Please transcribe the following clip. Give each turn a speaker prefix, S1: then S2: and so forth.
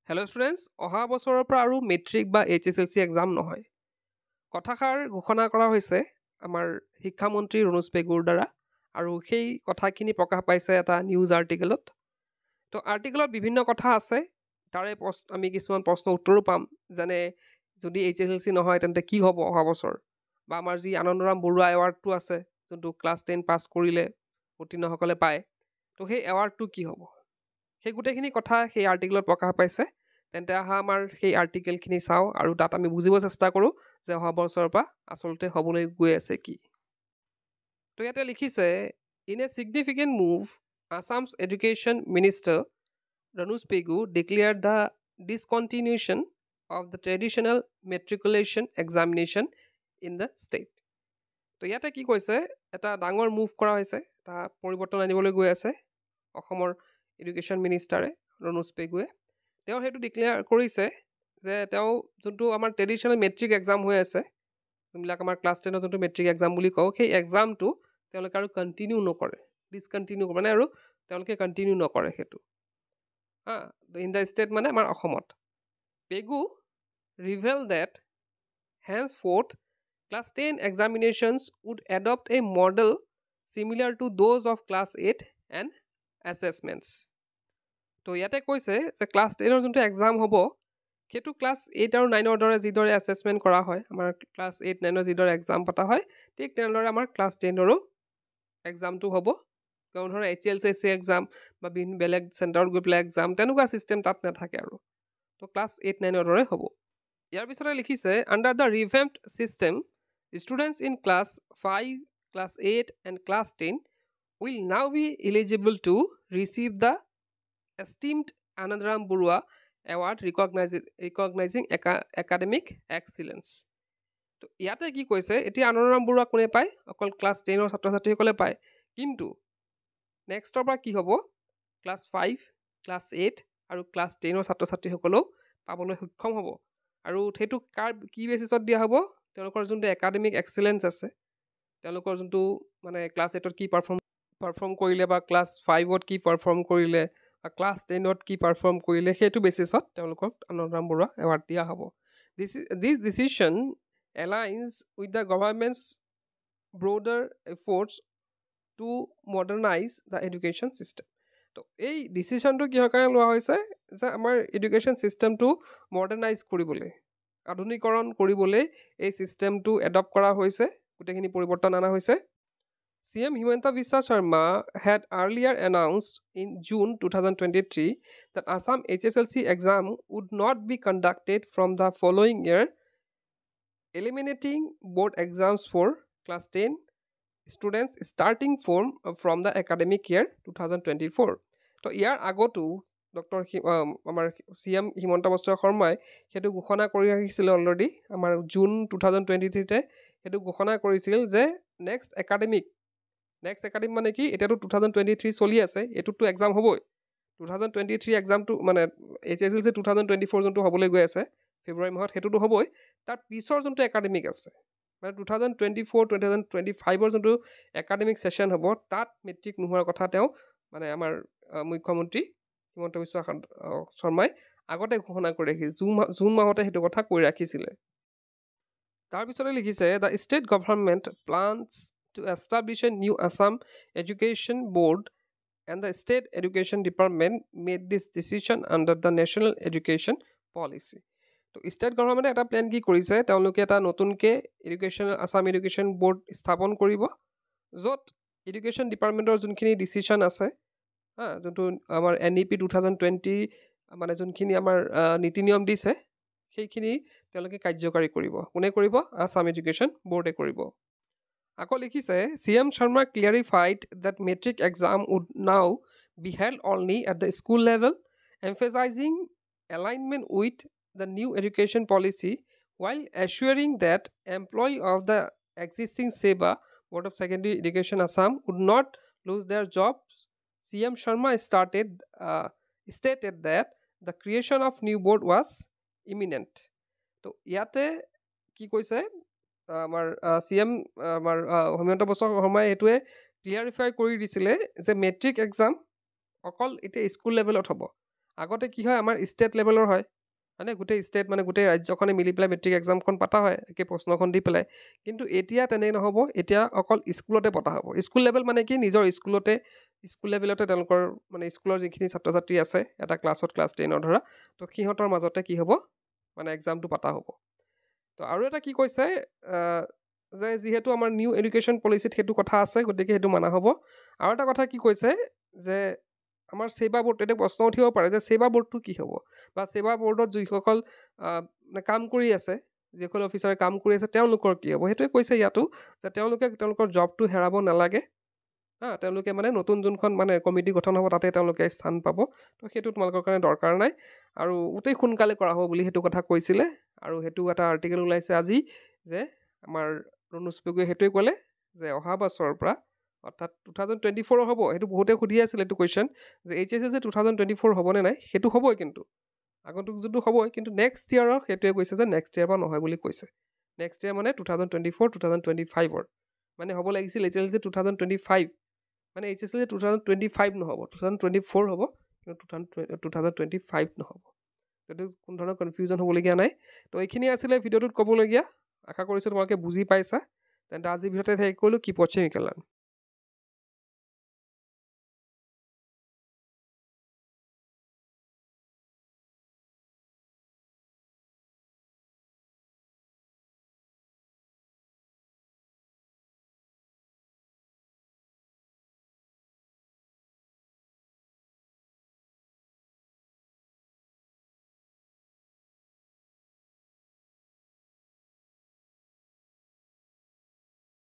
S1: Hello' students অহা বছৰৰ পৰা আৰু মেট্ৰিক বা HSLC এক্সাম নহয় কথাষাৰ ঘোষণা কৰা হৈছে আমাৰ শিক্ষামন্ত্ৰী ৰণোজ পেগুৰ দ্বাৰা আৰু সেই কথাখিনি প্ৰকাশ পাইছে এটা নিউজ আৰ্টিকেলত তো আৰ্টিকেলত বিভিন্ন কথা আছে তাৰে আমি কিছুমান প্ৰশ্ন উত্তৰো পাম যেনে যদি HSLC নহয় তেন্তে কি হ'ব অহা বছৰ বা আমাৰ যি আনন্দৰাম বৰুৱা এৱাৰ্ডটো আছে যোনটো ক্লাছ 10 পাছ কৰিলে উত্তীৰ্ণসকলে পায় তো সেই এৱাৰ্ডটো কি হ'ব সেই গোটেইখিনি কথা সেই আৰ্টিকেলত প্ৰকাশ পাইছে তেন্তে অহা আমাৰ সেই আৰ্টিকেলখিনি চাওঁ আৰু তাত আমি বুজিব চেষ্টা কৰোঁ যে অহা বছৰৰ পৰা আচলতে হ'বলৈ গৈ আছে কি তো ইয়াতে লিখিছে in a significant move Assam's education minister Ranuj Pegu declared the discontinuation of the traditional matriculation examination in the state. তো ইয়াতে কি কৈছে এটা ডাঙৰ মুভ কৰা হৈছে এটা পৰিৱৰ্তন আনিবলৈ গৈ আছে অসমৰ এডুকেশ্যন মিনিষ্টাৰে ৰণোজ পেগুৱে তেওঁ সেইটো ডিক্লেয়াৰ কৰিছে যে তেওঁ যোনটো আমাৰ ট্ৰেডিশ্যনেল মেট্ৰিক এক্সাম হৈ আছে যোনবিলাক আমাৰ ক্লাছ 10ৰ যোনটো মেট্ৰিক এক্সাম বুলি কওঁ সেই এক্সামটো তেওঁলোকে আৰু কণ্টিনিউ নকৰে ডিছকণ্টিনিউ মানে আৰু তেওঁলোকে কণ্টিনিউ নকৰে সেইটো ইন দ্য ষ্টেট মানে আমাৰ অসমত Pegu revealed that henceforth class 10 examinations would adopt a model similar to those of class 8 and assessments. তো ইয়াতে কৈছে যে ক্লাছ 10ৰ যোনটো এক্সাম হ'ব সেইটো ক্লাছ 8 আৰু 9ৰ দৰে যিদৰে এছেছমেণ্ট কৰা হয় আমাৰ ক্লাছ 8 9ৰ যিদৰে এক্সাম পতা হয় ঠিক তেনেদৰে আমাৰ ক্লাছ 10ৰো এক্সামটো হ'ব কোনো ধৰণৰ HLCC এক্সাম বা বেলেগ চেণ্টাৰত গৈ পেলাই এক্সাম তেনেকুৱা ছিষ্টেম তাত নাথাকে আৰু তো ক্লাছ 8 9ৰ দৰে হ'ব ইয়াৰ পিছতে লিখিছে under the revamped system students in class 5 class 8 and class 10 will now be eligible to receive the esteemed Anandaram Burua Award recognizing academic excellence. তো ইয়াতে কি কৈছে এতিয়া আনন্দৰাম বৰুৱা কোনে পায় অকল ক্লাছ 10ৰ ছাত্ৰ ছাত্ৰীসকলে পায় কিন্তু নেক্সটৰ পৰা কি হ'ব ক্লাছ 5 ক্লাছ 8 আৰু ক্লাছ 10ৰ ছাত্ৰ ছাত্ৰীসকলেও পাবলৈ সক্ষম হ'ব আৰু সেইটো কাৰ কি বেচিছত দিয়া হ'ব তেওঁলোকৰ যোনটো একাডেমিক এক্সেলেঞ্চ আছে তেওঁলোকৰ যোনটো মানে ক্লাছ 8ত কি পাৰফৰ্ম কৰিলে বা ক্লাছ 5ত কি পাৰফৰ্ম কৰিলে বা ক্লাছ 10ত কি পাৰফৰ্ম কৰিলে সেইটো বেচিছত তেওঁলোকক আনন্দৰাম বৰুৱা এৱাৰ্ড দিয়া হ'ব this decision aligns with the government's broader efforts to modernise the education system তো এই ডিচিশ্যনটো কিহৰ কাৰণে লোৱা হৈছে যে আমাৰ এডুকেশ্যন ছিষ্টেমটো মডাৰ্ণাইজ কৰিবলৈ আধুনিকৰণ কৰিবলৈ এই ছিষ্টেমটো এডপ্ট কৰা হৈছে গোটেইখিনি পৰিৱৰ্তন অনা হৈছে CM Himanta Biswa Sharma had earlier announced in June 2023 that Assam HSLC exam would not be conducted from the following year, eliminating board exams for class 10 students starting from the academic year 2024. তো ইয়াৰ আগতো doctor আমাৰ CM Himanta Biswa শৰ্মাই সেইটো ঘোষণা কৰি ৰাখিছিলে already আমাৰ June 2023তে সেইটো ঘোষণা কৰিছিল যে নেক্সট একাডেমিক মানে কি এতিয়াতো 2023 চলি আছে এইটোতো এক্সাম হ'বই 2023 এক্সামটো মানে HSLC 2024 যোনটো হ'বলৈ গৈ আছে ফেব্ৰুৱাৰী মাহত সেইটোতো হ'বই তাৰ পিছৰ যোনটো একাডেমিক আছে মানে 2024-2025ৰ যোনটো একাডেমিক ছেশ্যন হ'ব তাত মেট্ৰিক নোহোৱাৰ কথা তেওঁ মানে আমাৰ মুখ্যমন্ত্ৰী হিমন্ত বিশ্ব শৰ্মাই আগতে ঘোষণা কৰি ৰাখিছিল জুন মাহতে সেইটো কথা কৈ ৰাখিছিলে তাৰপিছতে লিখিছে the state government plans to establish a new Assam Education Board and the State Education Department made this decision under the National Education Policy. তো ষ্টেট গভৰ্ণমেণ্টে এটা প্লেন কি কৰিছে তেওঁলোকে এটা নতুনকৈ আছাম এডুকেশ্যন বোৰ্ড স্থাপন কৰিব য'ত এডুকেশ্যন ডিপাৰ্টমেণ্টৰ যোনখিনি ডিচিশ্যন আছে যোনটো আমাৰ NEP 2020 মানে যোনখিনি আমাৰ নীতি নিয়ম দিছে সেইখিনি তেওঁলোকে কাৰ্যকাৰী কৰিব কোনে কৰিব আছাম এডুকেশ্যন বোৰ্ডে কৰিব আকৌ লিখিছে CM Sharma clarified that metric exam would now be held only at the school level, emphasizing alignment with the new education policy while assuring that employees of the existing SEBA Board of Secondary Education Assam would not lose their jobs. CM Sharma stated that the creation of new board was imminent. তো ইয়াতে কি কৈছে আমাৰ CM আমাৰ হিমন্ত বিশ্ব শৰ্মাই এইটোৱে clarify কৰি দিছিলে যে মেট্ৰিক এক্সাম অকল এতিয়া স্কুল লেভেলত হ'ব আগতে কি হয় আমাৰ ষ্টেট লেভেলৰ হয় মানে গোটেই ষ্টেট মানে গোটেই ৰাজ্যখনে মিলি পেলাই মেট্ৰিক এক্সামখন পতা হয় একে প্ৰশ্নখন দি পেলাই কিন্তু এতিয়া তেনে নহ'ব এতিয়া অকল স্কুলতে পতা হ'ব স্কুল লেভেল মানে কি নিজৰ স্কুল লেভেলতে তেওঁলোকৰ মানে স্কুলৰ যিখিনি ছাত্ৰ ছাত্ৰী আছে এটা ক্লাছত ক্লাছ 10 ধৰা তো সিহঁতৰ মাজতে কি হ'ব মানে এক্সামটো পতা হ'ব তো আৰু এটা কি কৈছে যে যিহেতু আমাৰ নিউ এডুকেশ্যন পলিচিত সেইটো কথা আছে গতিকে সেইটো মানা হ'ব আৰু এটা কথা কি কৈছে যে আমাৰ সেৱা বোৰ্ড এতিয়া প্ৰশ্ন উঠিব পাৰে যে সেৱা বোৰ্ডটো কি হ'ব বা সেৱা বোৰ্ডত যিসকল কাম কৰি আছে যিসকল অফিচাৰে কাম কৰি আছে তেওঁলোকৰ কি হ'ব সেইটোৱে কৈছে ইয়াতো যে তেওঁলোকে তেওঁলোকৰ জবটো হেৰাব নালাগে তেওঁলোকে মানে নতুন যোনখন মানে কমিটি গঠন হ'ব তাতে তেওঁলোকে স্থান পাব তো সেইটো তোমালোকৰ কাৰণে দৰকাৰ নাই আৰু অতি সোনকালে কৰা হ'ব বুলি সেইটো কথা কৈছিলে আৰু সেইটো এটা আৰ্টিকেল ওলাইছে আজি যে আমাৰ ৰণোজ পেগুৱে সেইটোৱে ক'লে যে অহা বছৰৰ পৰা অৰ্থাৎ 2024 হ'ব সেইটো বহুতে সুধি আছিল এইটো কুৱেশ্যন যে HSLC 2024 হ'বনে নাই সেইটো হ'বই কিন্তু আগন্তুক যোনটো হ'বই কিন্তু নেক্সট ইয়াৰৰ সেইটোৱে কৈছে যে নেক্সট ইয়াৰ পৰা নহয় বুলি কৈছে নেক্সট ইয়াৰ মানে 2024-2025 মানে হ'ব লাগিছিল HSLC 2025 মানে HSLC 2025 নহ'ব 2024 হ'ব কিন্তু 2025 নহ'ব সেইটো কোনো ধৰণৰ কনফিউজন হ'বলগীয়া নাই তো এইখিনি আছিলে ভিডিঅ'টোত ক'বলগীয়া আশা কৰিছোঁ তোমালোকে বুজি পাইছা তেন্তে আজি ভিডিঅ'তে শেষ কৰিলোঁ কি পঢ়ছে মিকেলান